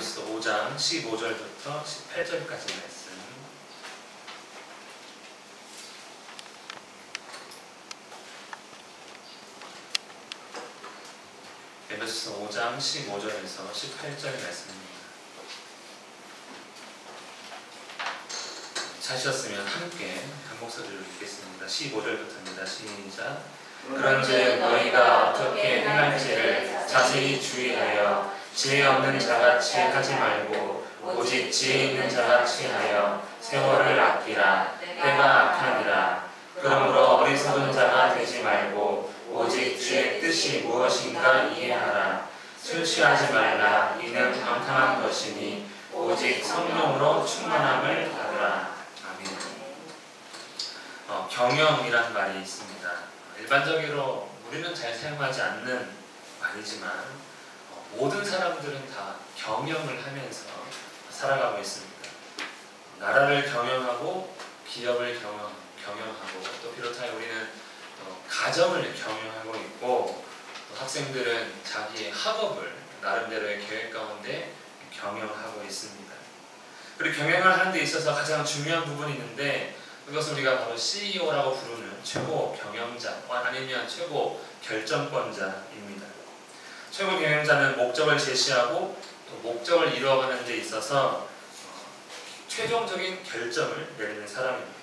에베소서 5장 15절부터 18절까지 말씀. 에베소서 5장 15절에서 18절 말씀입니다. 찾으셨으면 함께 한 목소리로 읽겠습니다. 15절부터입니다. 시작. 그런즉 너희가 어떻게 행할지를 자세히 주의하여 지혜 없는 자같이 하지 말고 오직 지혜 있는 자같이 하여 세월을 아끼라. 때가 악하니라. 그러므로 어리석은 자가 되지 말고 오직 주의 뜻이 무엇인가 이해하라. 술 취하지 말라. 이는 방탕한 것이니 오직 성령으로 충만함을 받으라. 아멘. 경영이란 말이 있습니다. 일반적으로 우리는 잘 사용하지 않는 말이지만 모든 사람들은 다 경영을 하면서 살아가고 있습니다. 나라를 경영하고 기업을 경영하고 또 비롯하여 우리는 가정을 경영하고 있고 또 학생들은 자기의 학업을 나름대로의 계획 가운데 경영하고 있습니다. 그리고 경영을 하는 데 있어서 가장 중요한 부분이 있는데 그것은 우리가 바로 CEO라고 부르는 최고 경영자 아니면 최고 결정권자입니다. 최고 경영자는 목적을 제시하고 또 목적을 이루어가는 데 있어서 최종적인 결정을 내리는 사람입니다.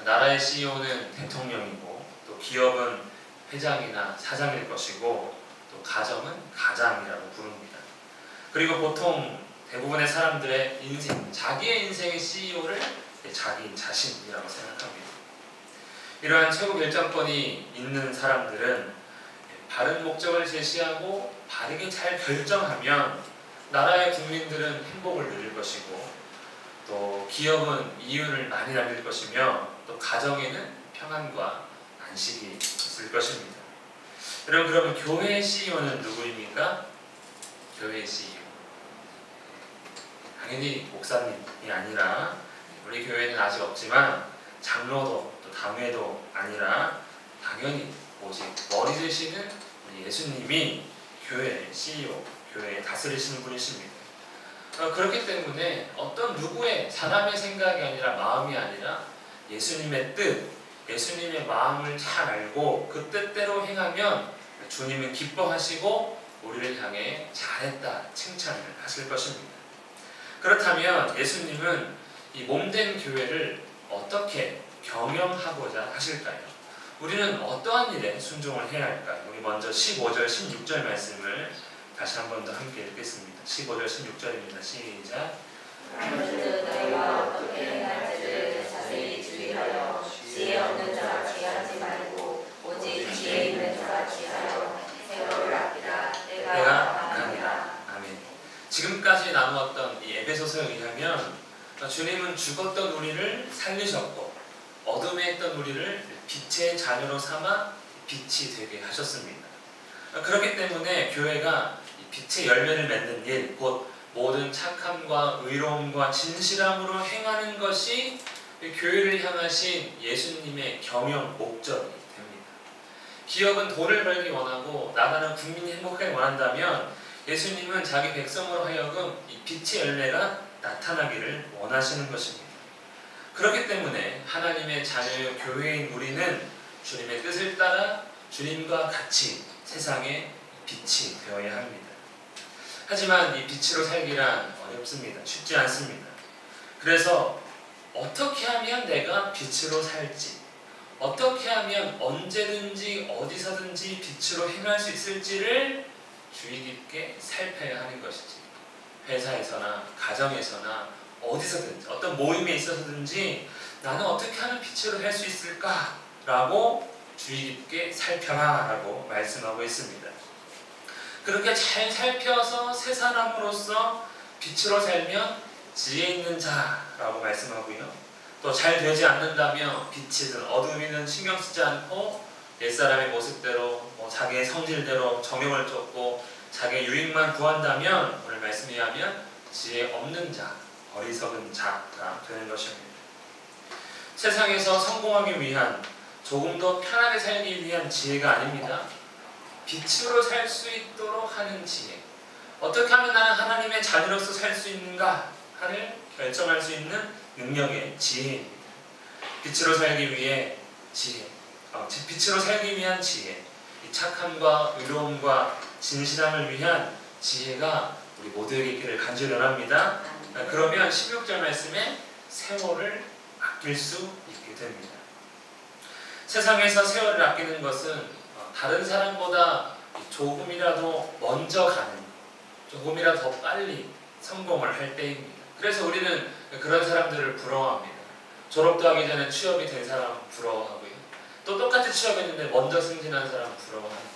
나라의 CEO는 대통령이고 또 기업은 회장이나 사장일 것이고 또 가정은 가장이라고 부릅니다. 그리고 보통 대부분의 사람들의 인생, 자기의 인생의 CEO를 자기 자신이라고 생각합니다. 이러한 최고 결정권이 있는 사람들은 바른 목적을 제시하고 바르게 잘 결정하면 나라의 국민들은 행복을 누릴 것이고 또 기업은 이윤을 많이 남길 것이며 또 가정에는 평안과 안식이 있을 것입니다. 여러분, 그러면 교회의 CEO는 누구입니까? 교회의 CEO 당연히 목사님이 아니라 우리 교회는 아직 없지만 장로도 또 당회도 아니라 당연히 오직 머리 되시는 우리 예수님이 교회의 CEO, 교회에 다스리시는 분이십니다. 그렇기 때문에 어떤 누구의 사람의 생각이 아니라 마음이 아니라 예수님의 뜻, 예수님의 마음을 잘 알고 그 뜻대로 행하면 주님은 기뻐하시고 우리를 향해 잘했다 칭찬을 하실 것입니다. 그렇다면 예수님은 이 몸된 교회를 어떻게 경영하고자 하실까요? 우리는 어떠한 일에 순종을 해야 할까요? 우리 먼저 15절, 16절 말씀을 다시 한 번 더 함께 읽겠습니다. 15절, 16절입니다. 시작. 그런즉 너희가 어떻게 행할지를 자세히 주의하여 지혜 없는 자같이 하지 말고 오직 지혜 있는 자같이 하여 세월을 아끼라. 때가 악하니라. 아멘. 지금까지 나누었던 이 에베소서에 의하면 주님은 죽었던 우리를 살리셨고 어둠에 있던 우리를 빛의 자녀로 삼아 빛이 되게 하셨습니다. 그렇기 때문에 교회가 빛의 열매를 맺는 일, 곧 모든 착함과 의로움과 진실함으로 행하는 것이 교회를 향하신 예수님의 경영 목적이 됩니다. 기업은 돈을 벌기 원하고 나라는 국민이 행복하게 원한다면 예수님은 자기 백성으로 하여금 이 빛의 열매가 나타나기를 원하시는 것입니다. 그렇기 때문에 하나님의 자녀의 교회인 우리는 주님의 뜻을 따라 주님과 같이 세상에 빛이 되어야 합니다. 하지만 이 빛으로 살기란 어렵습니다. 쉽지 않습니다. 그래서 어떻게 하면 내가 빛으로 살지, 어떻게 하면 언제든지 어디서든지 빛으로 행할 수 있을지를 주의 깊게 살펴야 하는 것이지. 회사에서나 가정에서나 어디서든지 어떤 모임에 있어서든지 나는 어떻게 하면 빛으로 할 수 있을까? 라고 주의 깊게 살펴라 라고 말씀하고 있습니다. 그렇게 잘 살펴서 새 사람으로서 빛으로 살면 지혜 있는 자라고 말씀하고요. 또 잘 되지 않는다면 빛이든 어둠이든 신경 쓰지 않고 옛사람의 모습대로 자기의 성질대로 정욕을 쫓고 자기의 유익만 구한다면 오늘 말씀에 의하면 지혜 없는 자, 어리석은 자가 되는 것입니다. 세상에서 성공하기 위한 조금 더 편하게 살기 위한 지혜가 아닙니다. 빛으로 살 수 있도록 하는 지혜, 어떻게 하면 나는 하나님의 자녀로서 살 수 있는가 하를 결정할 수 있는 능력의 지혜입니다. 빛으로 살기 위해 지혜, 빛으로 살기 위한 지혜, 이 착함과 의로움과 진실함을 위한 지혜가 우리 모두에게 있기를 간절히 원합니다. 그러면 16절 말씀에 세월을 아낄 수 있게 됩니다. 세상에서 세월을 아끼는 것은 다른 사람보다 조금이라도 먼저 가는, 조금이라도 더 빨리 성공을 할 때입니다. 그래서 우리는 그런 사람들을 부러워합니다. 졸업도 하기 전에 취업이 된 사람 부러워하고요. 또 똑같이 취업했는데 먼저 승진한 사람 부러워합니다.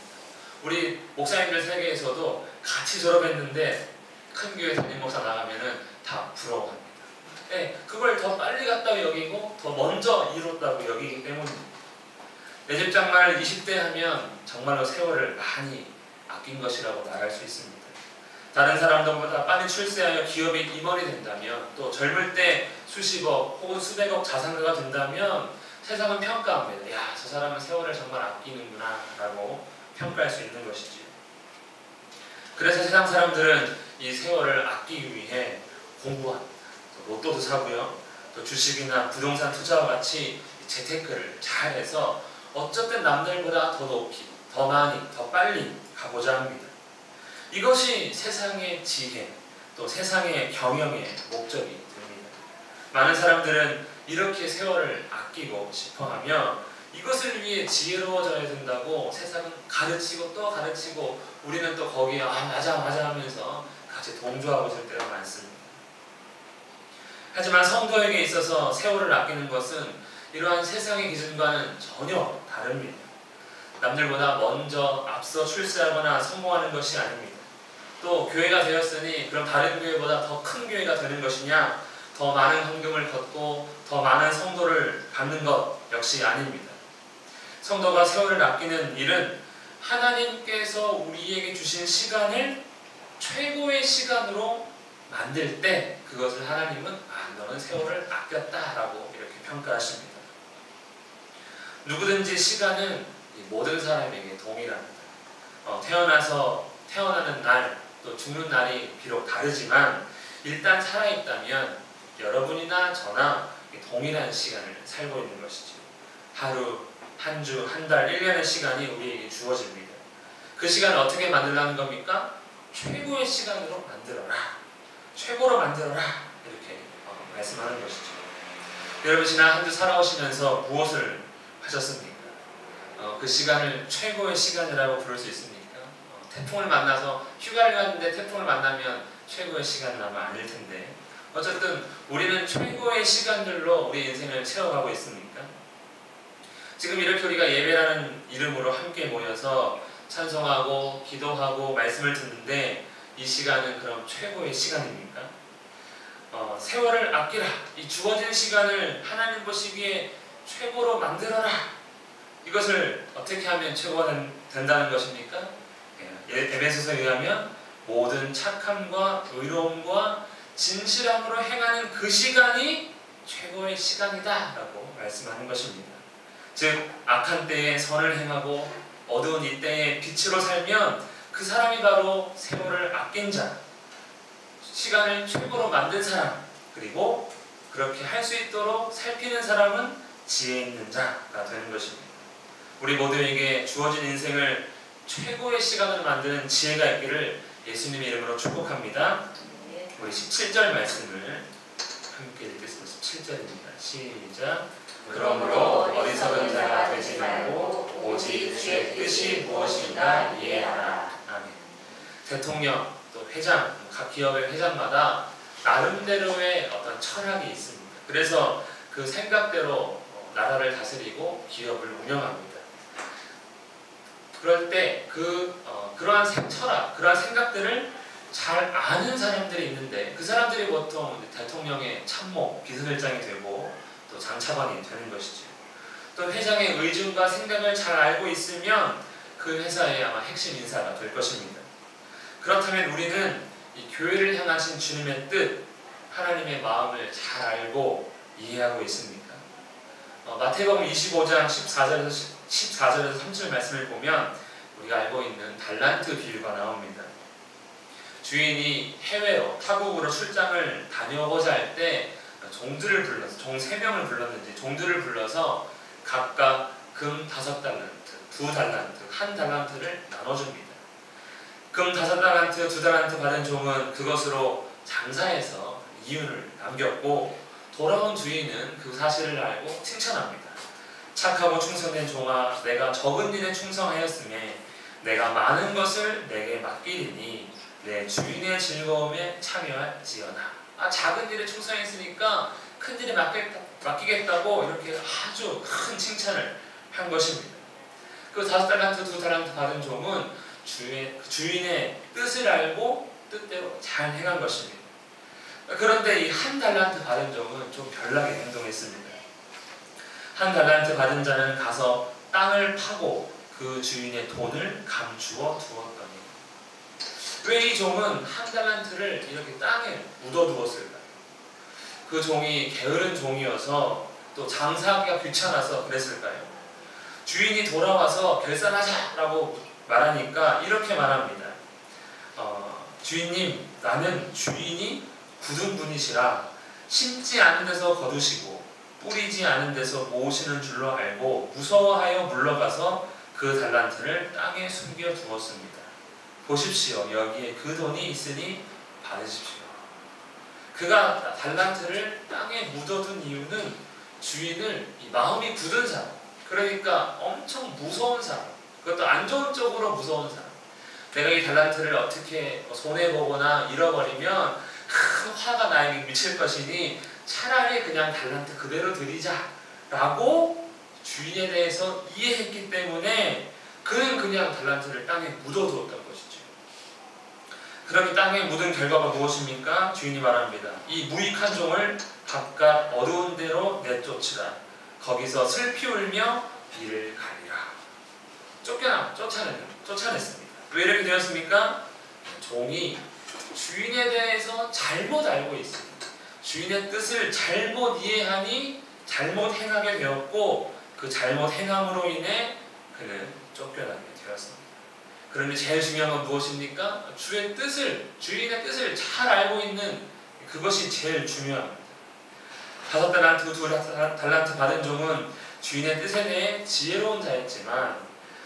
우리 목사님들 세계에서도 같이 졸업했는데 큰 교회 담임 목사 나가면은 다 부러워합니다. 네, 그걸 더 빨리 갔다고 여기고 더 먼저 이뤘다고 여기기 때문입니다. 내 집 장말 20대 하면 정말로 세월을 많이 아낀 것이라고 말할 수 있습니다. 다른 사람들보다 빨리 출세하여 기업에 임원이 된다면, 또 젊을 때 수십억 혹은 수백억 자산가가 된다면 세상은 평가합니다. 야, 저 사람은 세월을 정말 아끼는구나 라고 평가할 수 있는 것이지요. 그래서 세상 사람들은 이 세월을 아끼기 위해 공부합니다. 또 로또도 사고요. 또 주식이나 부동산 투자와 같이 재테크를 잘해서 어쨌든 남들보다 더 높이, 더 많이, 더 빨리 가고자 합니다. 이것이 세상의 지혜, 또 세상의 경영의 목적이 됩니다. 많은 사람들은 이렇게 세월을 아끼고 싶어하며 이것을 위해 지혜로워져야 된다고 세상은 가르치고 또 가르치고, 우리는 또 거기에 맞아 하면서 같이 동조하고 있을 때가 많습니다. 하지만 성도에게 있어서 세월을 아끼는 것은 이러한 세상의 기준과는 전혀 다릅니다. 남들보다 먼저 앞서 출세하거나 성공하는 것이 아닙니다. 또 교회가 되었으니 그럼 다른 교회보다 더 큰 교회가 되는 것이냐, 더 많은 헌금을 걷고 더 많은 성도를 받는 것 역시 아닙니다. 성도가 세월을 아끼는 일은 하나님께서 우리에게 주신 시간을 최고의 시간으로 만들 때 그것을 하나님은 너는 세월을 아꼈다라고 이렇게 평가하십니다. 누구든지 시간은 모든 사람에게 동일합니다. 태어나는 날, 또 죽는 날이 비록 다르지만 일단 살아있다면 여러분이나 저나 동일한 시간을 살고 있는 것이죠. 하루, 한 주, 한 달, 1년의 시간이 우리에게 주어집니다. 그 시간을 어떻게 만들라는 겁니까? 최고의 시간으로 만들어라. 최고로 만들어라. 이렇게 말씀하는 것이죠. 여러분 지난 한 주 살아오시면서 무엇을 하셨습니까? 그 시간을 최고의 시간이라고 부를 수 있습니까? 태풍을 만나서 휴가를 갔는데 태풍을 만나면 최고의 시간은 아마 아닐 텐데, 어쨌든 우리는 최고의 시간들로 우리 인생을 채워가고 있습니까? 지금 이렇게 우리가 예배라는 이름으로 함께 모여서 찬송하고 기도하고 말씀을 듣는데 이 시간은 그럼 최고의 시간입니까? 세월을 아끼라. 이 주어진 시간을 하나님 보시기에 최고로 만들어라. 이것을 어떻게 하면 최고가 된다는 것입니까? 에베소서에 의하면 모든 착함과 의로움과 진실함으로 행하는 그 시간이 최고의 시간이다 라고 말씀하는 것입니다. 즉 악한 때에 선을 행하고 어두운 이 때에 빛으로 살면 그 사람이 바로 세월을 아낀 자, 시간을 최고로 만든 사람, 그리고 그렇게 할 수 있도록 살피는 사람은 지혜 있는 자가 되는 것입니다. 우리 모두에게 주어진 인생을 최고의 시간으로 만드는 지혜가 있기를 예수님의 이름으로 축복합니다. 우리 17절 말씀을 함께 읽겠습니다. 17절입니다. 시작. 그러므로 어리석은 자가 되지 말고 오직 주의 뜻이 무엇인가 이해하라. 아멘. 대통령, 또 회장, 각 기업의 회장마다 나름대로의 어떤 철학이 있습니다. 그래서 그 생각대로 나라를 다스리고 기업을 운영합니다. 그럴 때 그러한 철학, 그러한 생각들을 잘 아는 사람들이 있는데 그 사람들이 보통 대통령의 참모, 비서실장이 되고 또 장차관이 되는 것이죠. 또 회장의 의중과 생각을 잘 알고 있으면 그 회사의 아마 핵심 인사가 될 것입니다. 그렇다면 우리는 이 교회를 향하신 주님의 뜻, 하나님의 마음을 잘 알고 이해하고 있습니까? 마태복음 25장 14절에서 30절 말씀을 보면 우리가 알고 있는 달란트 비유가 나옵니다. 주인이 해외로 타국으로 출장을 다녀오고자 할 때 종들을 불러서 종 3명을 불렀는지 종들을 불러서 각각 금 5달란트, 2달란트, 1달란트를 나눠줍니다. 금 5달란트, 2달란트 받은 종은 그것으로 장사해서 이윤을 남겼고 돌아온 주인은 그 사실을 알고 칭찬합니다. 착하고 충성된 종아, 내가 적은 일에 충성하였음에 내가 많은 것을 내게 맡기리니 내 주인의 즐거움에 참여할지어다. 작은 일에 충성했으니까 큰 일에 맡기겠다고 이렇게 아주 큰 칭찬을 한 것입니다. 그 5달란트, 2달란트 받은 종은 주인의 뜻을 알고 뜻대로 잘 행한 것입니다. 그런데 이 1달란트 받은 종은 좀 별나게 행동했습니다. 1달란트 받은 자는 가서 땅을 파고 그 주인의 돈을 감추어 두었더니. 왜 이 종은 1달란트를 이렇게 땅에 묻어두었을까요? 그 종이 게으른 종이어서 또 장사하기가 귀찮아서 그랬을까요? 주인이 돌아와서 결산하자라고 말하니까 이렇게 말합니다. 주인님, 나는 주인이 굳은 분이시라 심지 않은 데서 거두시고 뿌리지 않은 데서 모으시는 줄로 알고 무서워하여 물러가서 그 달란트를 땅에 숨겨 두었습니다. 보십시오. 여기에 그 돈이 있으니 받으십시오. 그가 달란트를 땅에 묻어둔 이유는 주인을 마음이 굳은 사람, 그러니까 엄청 무서운 사람, 그것도 안 좋은 쪽으로 무서운 사람, 내가 이 달란트를 어떻게 손해보거나 잃어버리면 큰 화가 나에게 미칠 것이니 차라리 그냥 달란트 그대로 드리자라고 주인에 대해서 이해했기 때문에 그는 그냥 달란트를 땅에 묻어두었던 것이죠. 그렇게 땅에 묻은 결과가 무엇입니까? 주인이 말합니다. 이 무익한 종을 바깥 어두운 데로 내쫓으라. 거기서 슬피 울며 이를 가리라. 쫓아냈습니다. 왜 이렇게 되었습니까? 종이 주인에 대해서 잘못 알고 있습니다. 주인의 뜻을 잘못 이해하니 잘못 행하게 되었고 그 잘못 행함으로 인해 그는 쫓겨나게 되었습니다. 그런데 제일 중요한 건 무엇입니까? 주인의 뜻을 잘 알고 있는 그것이 제일 중요합니다. 5달란트, 2달란트 받은 종은 주인의 뜻에 대해 지혜로운 자였지만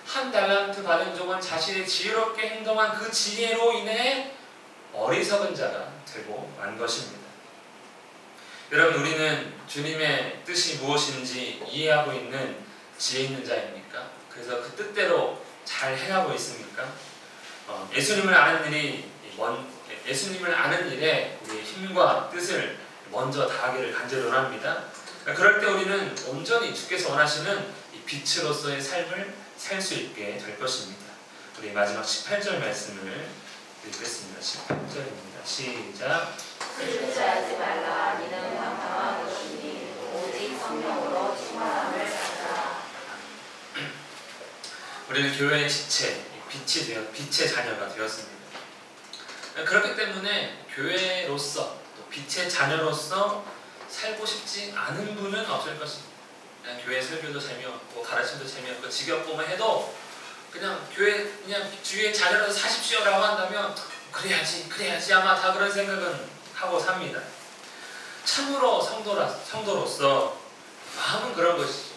1달란트 받은 종은 자신이 지혜롭게 행동한 그 지혜로 인해 어리석은 자가 되고 만 것입니다. 여러분, 우리는 주님의 뜻이 무엇인지 이해하고 있는 지혜 있는 자입니까? 그래서 그 뜻대로 잘 행하고 있습니까? 예수님을 아는 일에 우리의 힘과 뜻을 먼저 다하기를 간절히 원합니다. 그럴 때 우리는 온전히 주께서 원하시는 이 빛으로서의 삶을 살 수 있게 될 것입니다. 우리 마지막 18절 말씀을 읽겠습니다. 18절입니다. 시작. 실패하지 말라. 이는 황당한 것이니 오직 성령으로 충만함을 받으라. 우리는 교회의 지체, 빛의 자녀가 되었습니다. 그렇기 때문에 교회로서 또 빛의 자녀로서 살고 싶지 않은 분은 없을 것입니다. 그냥 교회 설교도 재미없고 가르침도 재미없고 지겹고만 해도 그냥 주의 자녀로서 사십시오라고 한다면 그래야지 아마 다 그런 생각은 하고 삽니다. 참으로 성도로서 마음은 그런 것이죠.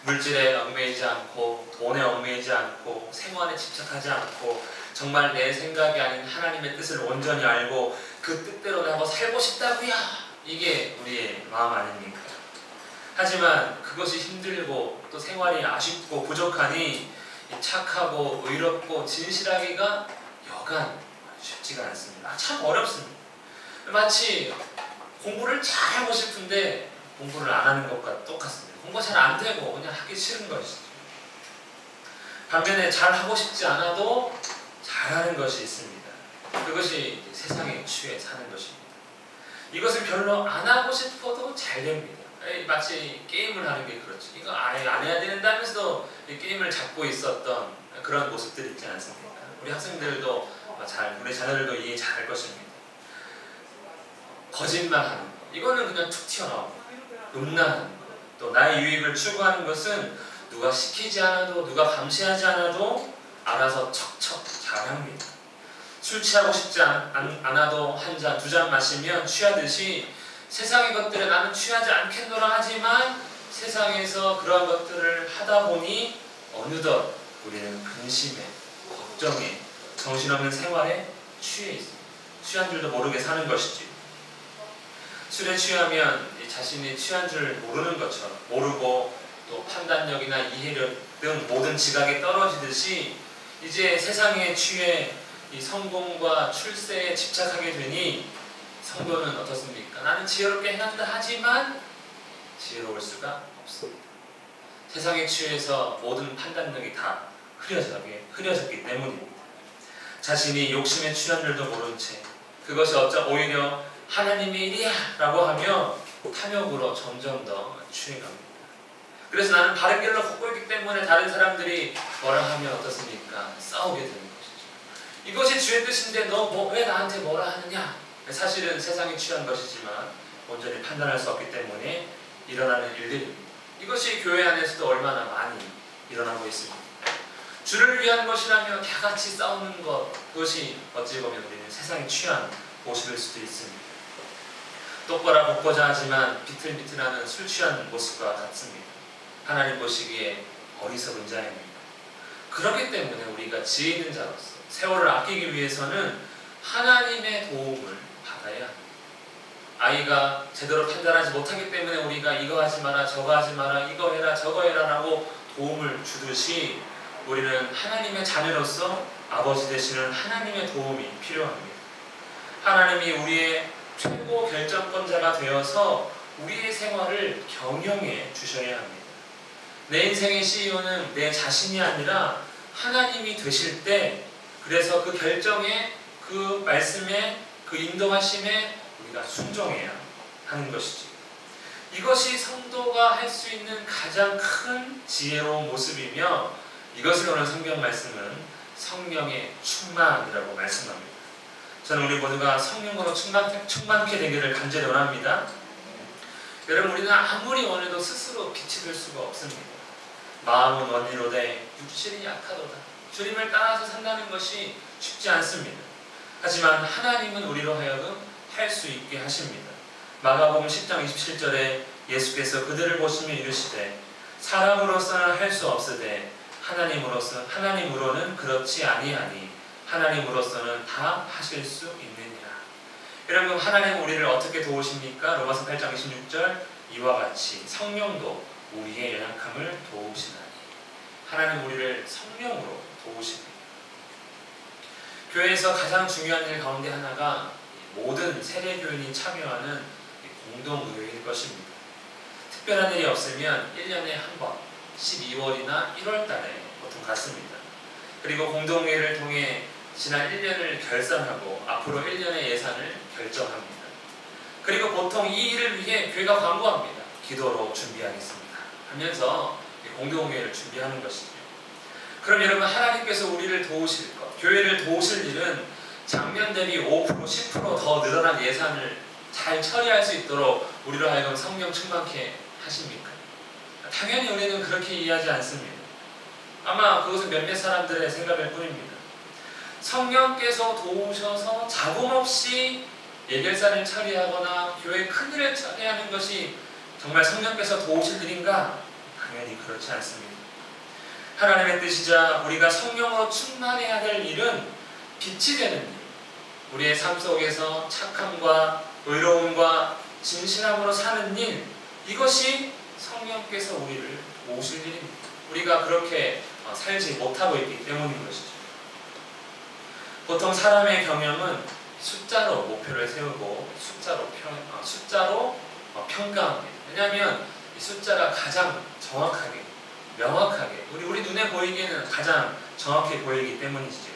물질에 얽매이지 않고 돈에 얽매이지 않고 생활에 집착하지 않고 정말 내 생각이 아닌 하나님의 뜻을 온전히 알고 그 뜻대로 나고 살고 싶다고야. 이게 우리의 마음 아닙니까? 하지만 그것이 힘들고 또 생활이 아쉽고 부족하니 착하고 의롭고 진실하기가 여간 쉽지가 않습니다. 참 어렵습니다. 마치 공부를 잘하고 싶은데 공부를 안 하는 것과 똑같습니다. 공부가 잘 안 되고 그냥 하기 싫은 것이죠. 반면에 잘하고 싶지 않아도 잘하는 것이 있습니다. 그것이 세상에 취해 사는 것입니다. 이것을 별로 안 하고 싶어도 잘 됩니다. 마치 게임을 하는 게 그렇죠. 이거 안 해야 된다면서도 게임을 잡고 있었던 그런 모습들이 있지 않습니까? 우리 학생들도 우리 자녀들도 이해 잘할 것입니다. 거짓말하는 거, 이거는 그냥 툭 튀어나옵니다. 음란하는 거, 또 나의 유익을 추구하는 것은 누가 시키지 않아도 누가 감시하지 않아도 알아서 척척 잘합니다. 술 취하고 싶지 않아도 한 잔, 두 잔 마시면 취하듯이 세상의 것들에 나는 취하지 않겠노라 하지만 세상에서 그러한 것들을 하다 보니 어느덧 우리는 근심에, 걱정에, 정신없는 생활에 취해 있습니다. 취한 줄도 모르게 사는 것이지. 술에 취하면 자신이 취한 줄 모르는 것처럼 모르고 또 판단력이나 이해력 등 모든 지각이 떨어지듯이 이제 세상에 취해 이 성공과 출세에 집착하게 되니 성도는 어떻습니까? 나는 지혜롭게 행한다 하지만 지혜로울 수가 없습니다. 세상에 취해서 모든 판단력이 다 흐려졌기 때문입니다. 자신이 욕심에 취한 줄도 모른 채 그것이 오히려 하나님의 일이야 라고 하며 탐욕으로 점점 더 취해갑니다. 그래서 나는 바른 길로 걷고 있기 때문에 다른 사람들이 뭐라 하면 어떻습니까? 싸우게 되는 것이죠. 이것이 주의 뜻인데 너 왜 나한테 뭐라 하느냐? 사실은 세상에 취한 것이지만 온전히 판단할 수 없기 때문에 일어나는 일들입니다. 이것이 교회 안에서도 얼마나 많이 일어나고 있습니다. 주를 위한 것이라며 다 같이 싸우는 것, 그것이 어찌 보면 우리는 세상에 취한 모습일 수도 있습니다. 똑바라 볶고자 하지만 비틀비틀하는 술 취한 모습과 같습니다. 하나님 보시기에 어리석은 자입니다. 그렇기 때문에 우리가 지혜 있는 자로서 세월을 아끼기 위해서는 하나님의 도움을 받아야 합니다. 아이가 제대로 판단하지 못하기 때문에 우리가 이거 하지 마라, 저거 하지 마라, 이거 해라, 저거 해라 라고 도움을 주듯이 우리는 하나님의 자녀로서 아버지 되시는 하나님의 도움이 필요합니다. 하나님이 우리의 최고 결정권자가 되어서 우리의 생활을 경영해 주셔야 합니다. 내 인생의 CEO는 내 자신이 아니라 하나님이 되실 때, 그래서 그 결정에, 그 말씀에, 그 인도하심에 우리가 순종해야 하는 것이지. 이것이 성도가 할 수 있는 가장 큰 지혜로운 모습이며, 이것을 오늘 성경 말씀은 성령의 충만이라고 말씀합니다. 저는 우리 모두가 성령으로 충만케 되기를 간절히 원합니다. 여러분, 우리는 아무리 원해도 스스로 빛이 될 수가 없습니다. 마음은 원이로되 육신이 약하도다. 주님을 따라서 산다는 것이 쉽지 않습니다. 하지만 하나님은 우리로 하여금 할 수 있게 하십니다. 마가복음 10장 27절에 예수께서 그들을 보시며 이르시되 사람으로서는 할 수 없으되 하나님으로는 그렇지 아니하니 하나님으로서는 다 하실 수 있느니라. 여러분, 하나님은 우리를 어떻게 도우십니까? 로마서 8장 26절 이와 같이 성령도 우리의 연약함을 도우시나니. 하나님 우리를 성령으로 도우십니다. 교회에서 가장 중요한 일 가운데 하나가 모든 세례교인이 참여하는 공동의회일 것입니다. 특별한 일이 없으면 1년에 한 번 12월이나 1월 달에 보통 갖습니다. 그리고 공동회의를 통해 지난 1년을 결산하고 앞으로 1년의 예산을 결정합니다. 그리고 보통 이 일을 위해 교회가 광고합니다. 기도로 준비하겠습니다 하면서 공동회의를 준비하는 것이죠. 그럼 여러분, 하나님께서 우리를 도우실 것, 교회를 도우실 일은 작년 대비 5%, 10% 더 늘어난 예산을 잘 처리할 수 있도록 우리로 하여금 성령 충만케 하십니까? 당연히 우리는 그렇게 이해하지 않습니다. 아마 그것은 몇몇 사람들의 생각일 뿐입니다. 성령께서 도우셔서 자금 없이 예결산을 처리하거나 교회 큰일을 처리하는 것이 정말 성령께서 도우실 일인가? 당연히 그렇지 않습니다. 하나님의 뜻이자 우리가 성령으로 충만해야 될 일은 빛이 되는 일, 우리의 삶 속에서 착함과 의로움과 진실함으로 사는 일, 이것이 성령께서 우리를 모으실 일입니다. 우리가 그렇게 살지 못하고 있기 때문인 것이죠. 보통 사람의 경영은 숫자로 목표를 세우고 숫자로 평가합니다. 왜냐하면 이 숫자가 가장 정확하게, 명확하게 우리 눈에 보이기에는 가장 정확히 보이기 때문이지요.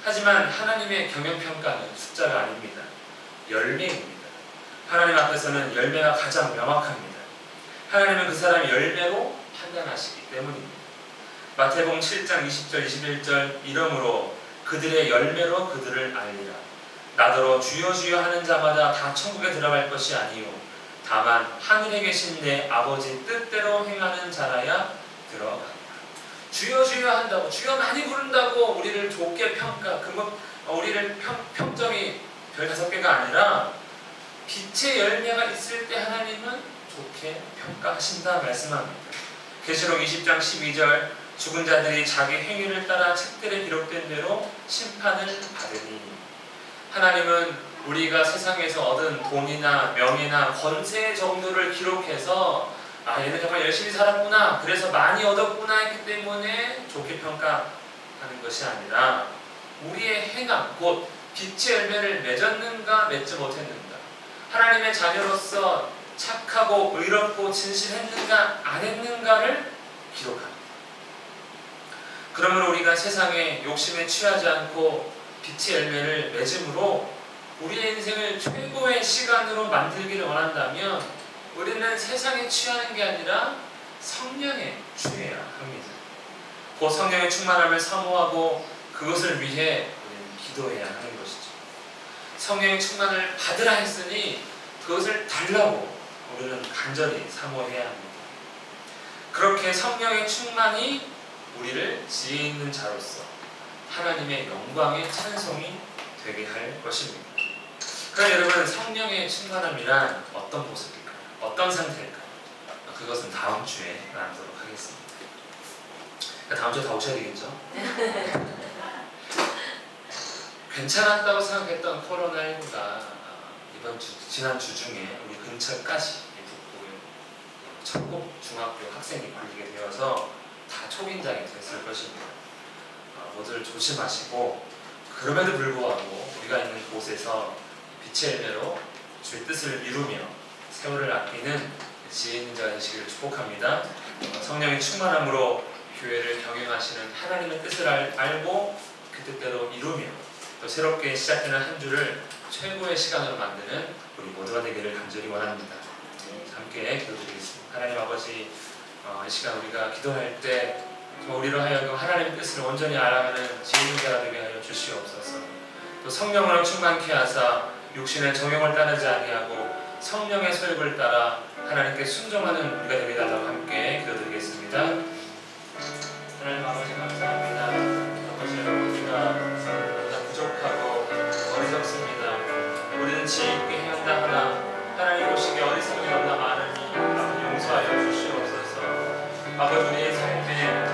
하지만 하나님의 경영평가는 숫자가 아닙니다. 열매입니다. 하나님 앞에서는 열매가 가장 명확합니다. 하나님은 그 사람의 열매로 판단하시기 때문입니다. 마태복음 7장 20절 21절 이러므로 그들의 열매로 그들을 알리라. 나더러 주여 주여 하는 자마다 다 천국에 들어갈 것이 아니요 다만 하늘에 계신 내 아버지 뜻대로 행하는 자라야 들어가리라. 주여 주여 한다고, 주여 많이 부른다고 우리를 좋게 평가, 우리를 평점이 별 5개가 아니라 빛의 열매가 있을 때 하나님은 좋게 평가하신다 말씀합니다. 계시록 20장 12절 죽은 자들이 자기 행위를 따라 책들에 기록된 대로 심판을 받으니, 하나님은 우리가 세상에서 얻은 돈이나 명예나 권세 정도를 기록해서 얘는 정말 열심히 살았구나, 그래서 많이 얻었구나 했기 때문에 좋게 평가하는 것이 아니라 우리의 행함, 곧 빛의 열매를 맺었는가 맺지 못했는가, 하나님의 자녀로서 착하고 의롭고 진실했는가 안 했는가를 기록합니다. 그러면 우리가 세상에 욕심에 취하지 않고 빛의 열매를 맺음으로 우리의 인생을 최고의 시간으로 만들기를 원한다면 우리는 세상에 취하는 게 아니라 성령에 취해야 합니다. 그 성령의 충만함을 사모하고 그것을 위해 우리는 기도해야 하는 것이죠. 성령의 충만을 받으라 했으니 그것을 달라고 우리는 간절히 사모해야 합니다. 그렇게 성령의 충만이 우리를 지혜 있는 자로서 하나님의 영광의 찬송이 되게 할 것입니다. 그럼 여러분, 성령의 충만함이란 어떤 모습일까요? 어떤 상태일까요? 그것은 다음 주에 나누도록 하겠습니다. 다음 주에 다 오셔야 되겠죠? 괜찮았다고 생각했던 코로나19가 지난 주 중에 우리 근처까지 북부 천곡 중학교 학생이 걸리게 되어서 다 초긴장이 됐을 것입니다. 모두를 조심하시고, 그럼에도 불구하고 우리가 있는 곳에서 빛의 열매로 주의 뜻을 이루며 세월을 아끼는 지혜 있는 자가 되시기를 축복합니다. 성령의 충만함으로 교회를 경영하시는 하나님의 뜻을 알고 그 뜻대로 이루며 또 새롭게 시작되는 한 주를 최고의 시간으로 만드는 우리 모두가 되기를 간절히 원합니다. 함께 기도드리겠습니다. 하나님 아버지, 이 시간 우리가 기도할 때 우리로 하여금 하나님의 뜻을 온전히 알아가는 지혜 있는 자가 되게 하여 주시옵소서. 또 성령으로 충만케 하사 육신의 정욕을 따르지 아니하고 성령의 소욕을 따라 하나님께 순종하는 우리가 되게 달라고 함께 기도드리겠습니다. 하나님 아버지, 감사합니다. 아버지, 우리가 부족하고 어리석습니다. 우리는 지혜 있게 행한다 하나 하나님 보시기에 어리석음이 없나 많으니 아버지 용서하여 주시옵소서. 아버지, 우리의 삶에